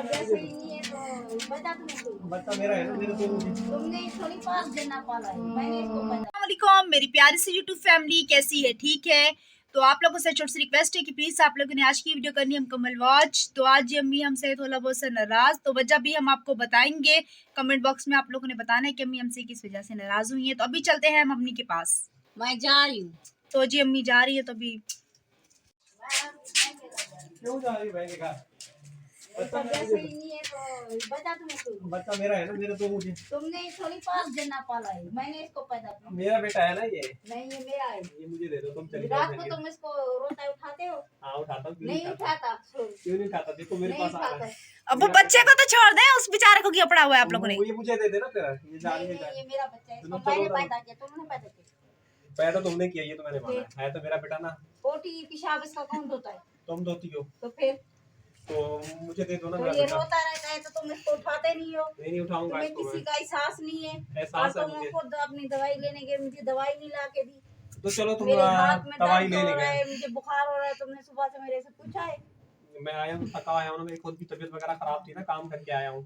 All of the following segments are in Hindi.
जैसे ही नहीं है तो बता तुम्हें बच्चा मेरा है ना, मेरे तो तुमने थोड़ी पास देना पाला है, मैंने इसको पता। अस्सलामुअलैकुम मेरी प्यारी सी यूट्यूब फैमिली, कैसी है? ठीक है। तो आप लोगों से छोटी सी रिक्वेस्ट है कि प्लीज़ आप लोगों ने आज की वीडियो करनी है मुकम्मल वॉच। तो आज ये अम्मी हमसे थोड़ा बहुत सा नाराज़, तो वजह भी हम आपको बताएंगे। कमेंट बॉक्स में आप लोगों ने बताना है कि अम्मी हमसे किस वजह से नाराज़ हुई है। तो अभी चलते हैं हम अम्मी के पास। मैं जा रही हूँ। तो जी अम्मी जा रही है, तो अभी क्यों जा रही है भाई? देखा जैसे ही नहीं है तो बता तुम्हें बच्चा मेरा है ना, मेरे तो मुझे तुमने थोड़ी पास देना पाला है, मैंने इसको पता। मेरा बेटा है ना ये नहीं ये मेरा है। ये मुझे दे दो, तुम चली रात जाओ। को तुम इसको रोता उठाते हो? हाँ उठाता हूँ। नहीं उठाता। क्यों नहीं उठाता? देखो मेरे नहीं पास आ रहा उठाता। है। अब वो बच्चे को तो छोड़ दें, उस बेचारे को क्यों पड़ा हुआ है आप लोगों ने? ये मुझे दे देना फिर। ये जा रही नहीं है, ये मेरा बच्चा है, इसको चलो, मैंने चलो, पैदा किया, तुमने पैदा किया। पैदा तुमने किया, ये तो मैंने माना है तो मेरा बेटा ना। पोटी पेशाब इसका कौन धोता है? तुम धोती हो तो फिर तो मुझे दे दो ना तो मेरा ये बेटा। रोता रहता है तो तुम इसको उठाते नहीं हो। नहीं उठाऊंगा तुम्हें इसको किसी मैं। का एहसास नहीं है। एहसास है और तुम मुझे। खुद अपनी दवाई लेने के, मुझे दवाई नहीं ला के दी। तो चलो तुम मेरे हाथ में दवाई दर्द ले हो रहा है, लेंगे। मुझे बुखार हो रहा है, तुमने सुबह से मेरे से पूछा है? मैं आया हूँ, थका आया हूँ ना, मेरी खुद की तबीयत वगैरह खराब थी ना, काम करके आया हूँ।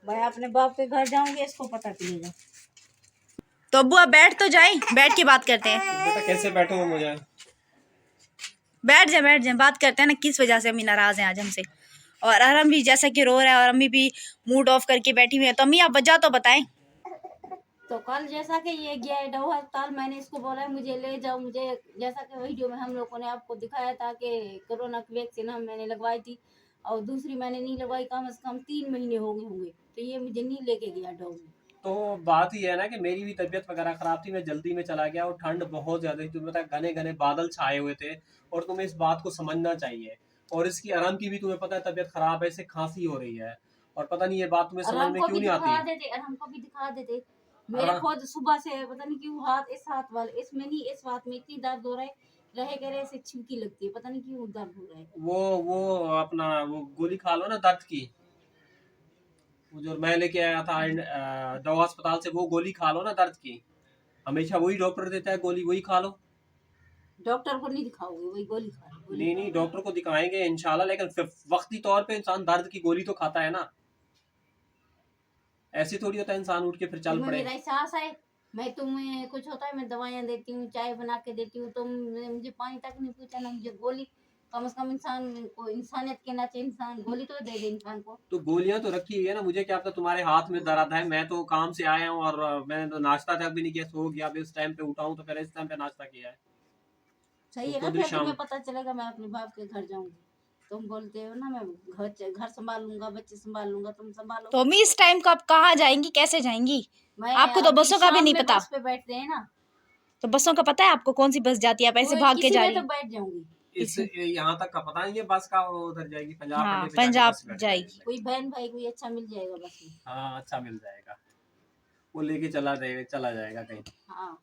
मैं अपने बाप के घर जाऊंगी, इसको पता चलेगा। तो अब्बू आप बैठ तो जाए, बैठ के बात करते हैं। बेटा कैसे बैठो मुझे? बैठ जाए बात करते हैं ना, किस वजह से अम्मी नाराज हैं आज हमसे। और अरम भी जैसा कि रो रहा है और अम्मी भी मूड ऑफ करके बैठी हुई है। तो अम्मी आप वजह तो बताएं। तो कल जैसा कि ये गया है डवा अस्पताल, मैंने इसको बोला है मुझे ले जाओ, मुझे जैसा कि वीडियो में हम लोगों ने आपको दिखाया था कि कोरोना की वैक्सीन हम मैंने लगवाई थी और दूसरी मैंने नहीं लगवाई, कम से कम 3 महीने हो गए होंगे, तो ये मुझे नहीं लेके गया डॉग में। तो बात ही है ना कि मेरी भी तबीयत वगैरह खराब थी, मैं जल्दी में चला गया और ठंड बहुत ज्यादा थी। तुम्हें पता है घने घने बादल छाए हुए थे और तुम्हें इस बात को समझना चाहिए। और इसकी आराम की भी तुम्हें पता है तबीयत खराब है, इसे खांसी हो रही है और पता नहीं ये बात तुम्हें और समझ में हमको क्यों भी नहीं दिखा आती। देते, और हमको भी दिखा देते। मेरे खुद सुबह से पता नहीं क्यों हाथ, इस हाथ वाले, इसमें नहीं, इस हाथ में इतनी दर्द हो रहा है, रहे गए से छिमकी लगती है, पता नहीं क्यों दर्द हो रहा है। वो अपना वो गोली खा लो ना दर्द की, वो जो मैं लेके आया था दवा अस्पताल से, वो गोली खा लो ना दर्द की। हमेशा वही डॉक्टर देता है गोली, वही खा लो। डॉक्टर को नहीं दिखाओगे, वही गोली खा लो। नहीं डॉक्टर को दिखाएंगे इंशाल्लाह, लेकिन वक्ती तौर पे इंसान दर्द की गोली तो खाता है ना। ऐसे थोड़ी होता है इंसान उठ के फिर चल पड़े। मेरा एहसास है, मैं तुम्हें कुछ होता है मैं दवाइयाँ देती हूँ, चाय बना के देती हूँ, तुम मुझे पानी तक नहीं पूछा ना मुझे गोली। कम से कम इंसान को इंसानियत के नाते इंसान गोली तो दे दे इंसान को। तो गोलियां तो रखी हुई है ना, मुझे क्या पता तुम्हारे हाथ में दर्द है। मैं तो काम से आया हूँ और मैंने तो नाश्ता तक भी नहीं किया, सो गया। अभी इस टाइम पे उठा हूँ तो फिर इस टाइम पे नाश्ता किया है। सही है ना, फिर तुम्हें पता चलेगा मैं अपने बाप के घर जाऊंगी। तुम बोलते हो ना मैं घर संभाल लूंगा, बच्चे संभाल लूंगा, तुम संभालो। तो अम्मी इस टाइम को आप कहाँ जाएंगी, कैसे जाएंगी? आपको तो बसों का भी नहीं पता। बस पे बैठते हैं ना, तो बसों का पता है आपको, कौन सी बस जाती है? आप ऐसे भाग के जा रही तो हैं। बैठ जाऊंगी। इस यहाँ तक का पता नहीं है बस का, वो उधर जाएगी पंजाब हाँ, पट्टी पे, पंजाब बस बैठ जाएगी। कोई बहन भाई कोई अच्छा मिल जाएगा बस में। हाँ अच्छा मिल जाएगा, वो लेके चला जाएगा कहीं। हाँ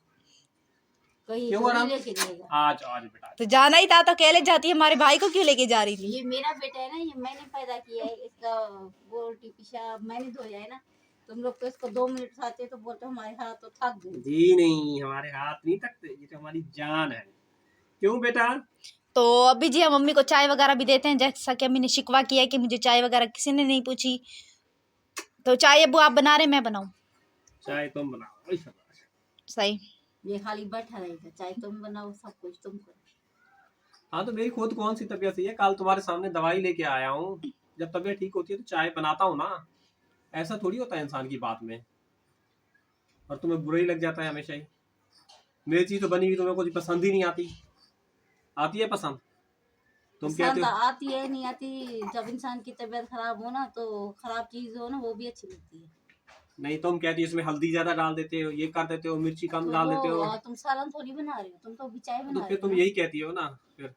कहीं क्यों थोड़ी आराम? लेके जाएगा। आज आज बेटा तो जाना ही था तो अकेले जाती है, हमारे भाई को क्यों लेके जा रही थी? ये मेरा बेटा है ना, ये मैंने पैदा किया है, इसका बोटी पेशाब मैंने धोया है ना। तुम लोग तो इसको 2 मिनट खाते तो बोलते हमारे हाथ तो थक गए। जी नहीं, हमारे हाथ नहीं थकते, ये तो हमारी जान है। क्यों बेटा? तो अभी जी हम मम्मी को चाय वगैरह भी देते हैं, जैसा कि अम्मी ने शिकवा किया है कि मुझे चाय वगैरह किसी ने नहीं पूछी। तो चाय अब्बू आप बना रहे, मैं बनाऊं? चाय तुम बनाओ। सही। ये खाली बैठा रहेगा, चाहे तुम बनाओ, सब कुछ तुम करो। हाँ तो मेरी खुद कौन सी तबीयत सही है, कल तुम्हारे सामने दवाई लेके आया हूँ। जब तबीयत ठीक होती है तो चाय बनाता हूँ ना, ऐसा थोड़ी होता है इंसान की बात में। और तुम्हें बुरा ही लग जाता है हमेशा ही। मेरी चीज तो बनी हुई तुम्हें कुछ पसंद ही नहीं आती। आती है पसंद? तुम कहते हो आती है नहीं आती, जब इंसान की तबीयत खराब हो ना तो खराब चीज हो ना वो भी अच्छी लगती है। नहीं, तुम कहती हो इसमें हल्दी ज्यादा डाल देते हो, ये कर देते हो, मिर्ची कम डाल देते हो। तुम सालन थोड़ी बना रहे हो, तुम तो अभी चाय तो बना फिर रहे तुम हो। यही कहती हो ना। फिर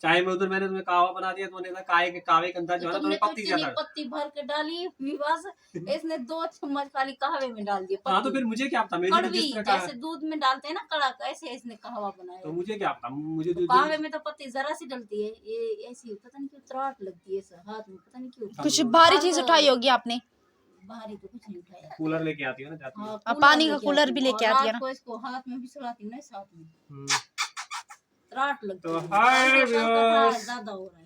चाय में उधर मैंने तुम्हें कहवा बना दिया, तुमने कहा कावे के अंदर जो है ना तुमने तुम्हें पत्ती ज्यादा। पत्ती भर के डाली बस, इसने 2 चम्मच खाली कहवे में डाल दिया। हाँ तो फिर मुझे क्या पता, मेरी तो जिस तरह का जैसे दूध में डालते हैं ना कड़क, ऐसे इसने कहवा बनाया। तो मुझे क्या पता, मुझे तो कहवे में तो पत्ती जरा सी डलती है, ये ऐसी पता नहीं क्यों त्राट लगती है हाथ में, पता नहीं क्यों। कुछ भारी चीज उठाई होगी आपने? बाहरी तो कुछ नहीं उठाया। कूलर लेके आती हो ना जाती है। अब पानी का कूलर भी लेके आती है ना। इसको हाथ में भी चलाती हूँ ना, साथ में त्राट लगती तो है। हाय ज्यादा हो रहा है।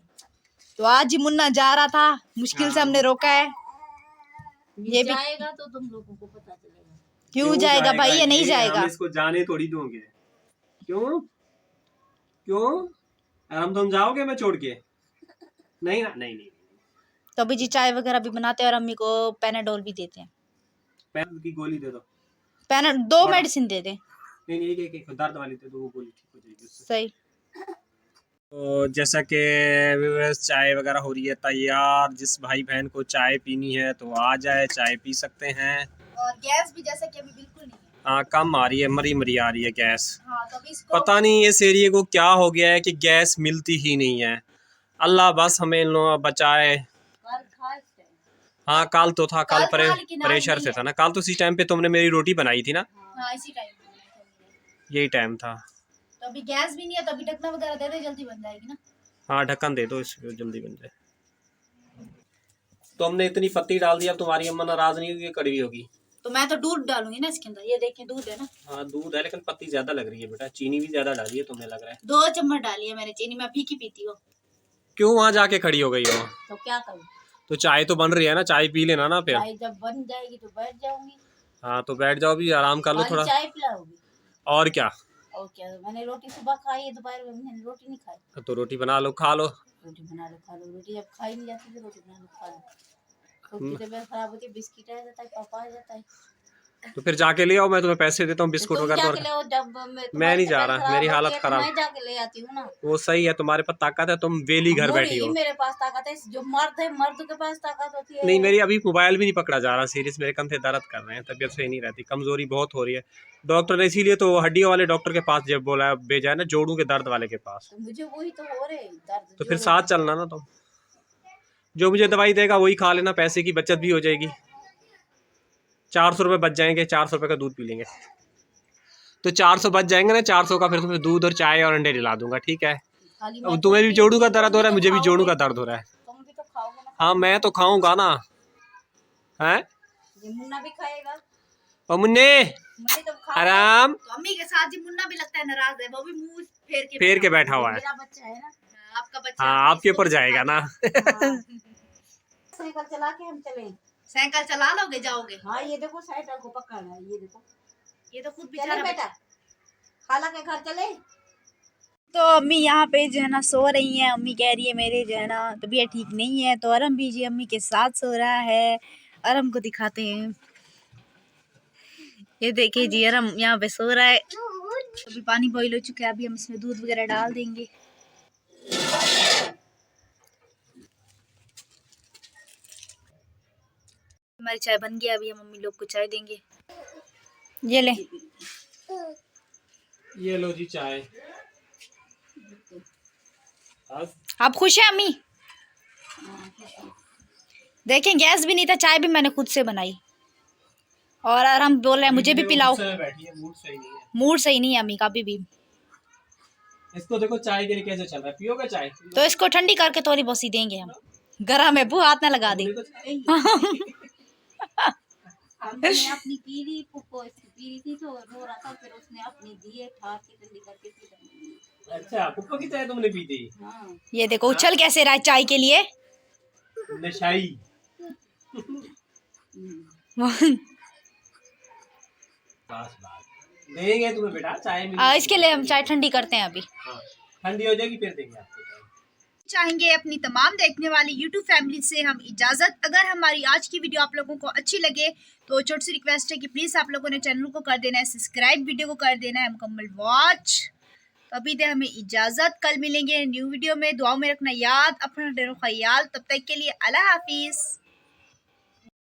तो आज ही मुन्ना जा रहा था, मुश्किल से हमने रोका है। ये भी जाएगा तो तुम लोगों को पता चलेगा। क्यों जाएगा भाई, ये नहीं जाएगा। हम इसको जाने थोड़ी दोगे। क्यों क्यों? और हम तुम जाओगे मैं छोड़ के? नहीं ना, नहीं नहीं। तो अभी जी चाय वगैरह भी बनाते हैं और अम्मी को पैनाडोल भी देते हैं। पैन की गोली दे दो। दो मेडिसिन दे दे। नहीं नहीं, एक दर्द वाली दे दो, वो गोली ठीक हो जाएगी उससे। सही। तो जैसा कि व्यूअर्स चाय वगैरह हो रही है तैयार, जिस भाई बहन को चाय पीनी है तो आ जाए, चाय पी सकते हैं। और गैस भी जैसा कि अभी बिल्कुल नहीं है। हाँ, कम आ रही है, मरी मरी आ रही है गैस। हाँ, तो अभी इसको पता नहीं इस एरिए को क्या हो गया है कि गैस मिलती ही नहीं है। अल्लाह बस हमें इन लोगों को बचाए। कल खा इस टाइम। हाँ कल तो था, कल कल था, लेकिन आज प्रेशर नहीं से है। था ना। कल तो इसी टाइम पे तुमने मेरी रोटी बनाई थी ना, हाँ इसी टाइम। यही टाइम था। तो अभी गैस भी नहीं है, तो अभी ढक्कन वगैरह दे दे, जल्दी बन जाएगी ना। हाँ ढक्कन दे दो, इसको जल्दी बन जाए। तो हमने इतनी पत्ती डाल दी, अब तुम्हारी अम्मा नाराज नहीं होगी, कड़वी होगी। तो मैं तो दूध डालूंगी ना इसके अंदर, ये देखिए दूध है ना। हाँ दूध है, लेकिन पत्ती ज्यादा लग रही है बेटा, चीनी भी ज्यादा डाली है तुम्हें लग रहा है। 2 चम्मच डाली है मैंने चीनी, मैं फीकी पीती हूँ। क्यों वहां जाके खड़ी हो गई हो? तो क्या करूँ? तो चाय तो बन रही है ना, चाय पी लेना ना फिर। चाय जब बन जाएगी तो बैठ जाऊंगी। हाँ तो बैठ जाओ, भी आराम कर लो खाली थोड़ा। चाय पिलाओगी? और क्या, और क्या, मैंने रोटी सुबह खाई है, दोपहर में मैंने रोटी नहीं खाई। तो रोटी बना लो, खा लो। रोटी बना लो खा लो, रोटी जब खाई नहीं जाती तो रोटी बना लो खा लो। रोटी तबीयत खराब होती है, बिस्किट आ जाता है, पापा आ जाता है। तो फिर जाके ले आओ, मैं तुम्हें पैसे देता हूँ बिस्कुट तुम वगैरह। जाके ले आओ, जब मैं नहीं जा रहा, मेरी हालत खराब। मैं जाके ले आती हूँ ना। वो सही है, तुम्हारे पास ताकत है, तुम वेली घर बैठी हो। मेरे पास ताकत है, जो मर्द है मर्द के पास ताकत होती है। नहीं, मेरी अभी मोबाइल भी नहीं पकड़ा जा रहा सीरियस, मेरे कंधे दर्द कर रहे हैं, तबीयत सही नहीं रहती, कमजोरी बहुत हो रही है। डॉक्टर ने इसीलिए तो हड्डियों वाले डॉक्टर के पास जब बोला भेजा है ना, जोड़ों के दर्द वाले के पास। तो मुझे वही तो हो रहे दर्द। तो फिर साथ चलना ना तुम, जो मुझे दवाई देगा वही खा लेना, पैसे की बचत भी हो जाएगी। 400 रुपये बच जाएंगे, 400 रुपये का दूध पी लेंगे तो 400 बच जाएंगे ना। 400 का फिर तुम्हें दूध और चाय और अंडे दिला दूंगा, ठीक है। अब तुम्हें भी जोड़ों का दर्द हो रहा है, मुझे भी जोड़ों का दर्द हो रहा है। तुम भी तो खाओगे ना। हाँ मैं तो खाऊंगा ना, है। ये मुन्ना भी खाएगा। और मुन्ने मुन्ने तो खा आराम। तो अम्मी के साथ जी मुन्ना भी लगता है नाराज है, वो भी मुंह फेर के बैठा हुआ है। मेरा बच्चा है ना। आपका बच्चा। हाँ आपके ऊपर जाएगा ना। साइकिल चला के हम चले। साइकिल चला लोगे, जाओगे? हाँ ये देखो साइकिल को पकड़ना है, ये देखो। ये तो खुद चले बेचारा बेटा, खाला के घर चले। तो अम्मी यहाँ पे जो है ना सो रही हैं। अम्मी कह रही है मेरे जो है ना तबीयत ठीक नहीं है, तो अरम भी जी अम्मी के साथ सो रहा है। अरम को दिखाते हैं, ये देखिए जी अरम यहाँ पे सो रहा है। अभी पानी बॉईल हो चुका है, अभी हम इसमें दूध वगैरह डाल देंगे। हमारी चाय बन गई, अभी हम मम्मी लोग को चाय देंगे। ये ले, ये लो जी चाय। आप खुश हैं अम्मी? देखें गैस भी नहीं था, चाय भी मैंने खुद से बनाई। और हम बोल रहे हैं मुझे भी पिलाओ। मूड सही नहीं है अम्मी का अभी भी। इसको देखो चाय के लिए कैसे चल रहा है, पियोगे चाय? तो इसको ठंडी करके थोड़ी बहुत सी देंगे हम, गरम है, वो हाथ ना लगा दे। हमने अपनी पीली पुप्पो इसकी पीली थी तो रो रहा था, फिर उसने अपनी दिए ठार के ठंडी करके पी। अच्छा पुप्पो की चाय तुमने पी थी? हाँ। ये देखो उछल कैसे रहा है चाय के लिए। नशाई। देंगे तुम्हें बेटा चाय मिलेगी। इसके लिए हम चाय ठंडी करते हैं अभी। हाँ, ठंडी हो जाएगी फिर देंगे आपको। चाहेंगे अपनी तमाम देखने वाली YouTube फैमिली से हम इजाज़त। अगर हमारी आज की वीडियो आप लोगों को अच्छी लगे तो छोटी सी रिक्वेस्ट है कि प्लीज़ आप लोगों ने चैनल को कर देना है सब्सक्राइब, वीडियो को कर देना है मुकम्मल वॉच। तो अभी दे हमें इजाज़त, कल मिलेंगे न्यू वीडियो में। दुआओं में रखना याद, अपना ख्याल। तब तक के लिए अल्लाह हाफिज़।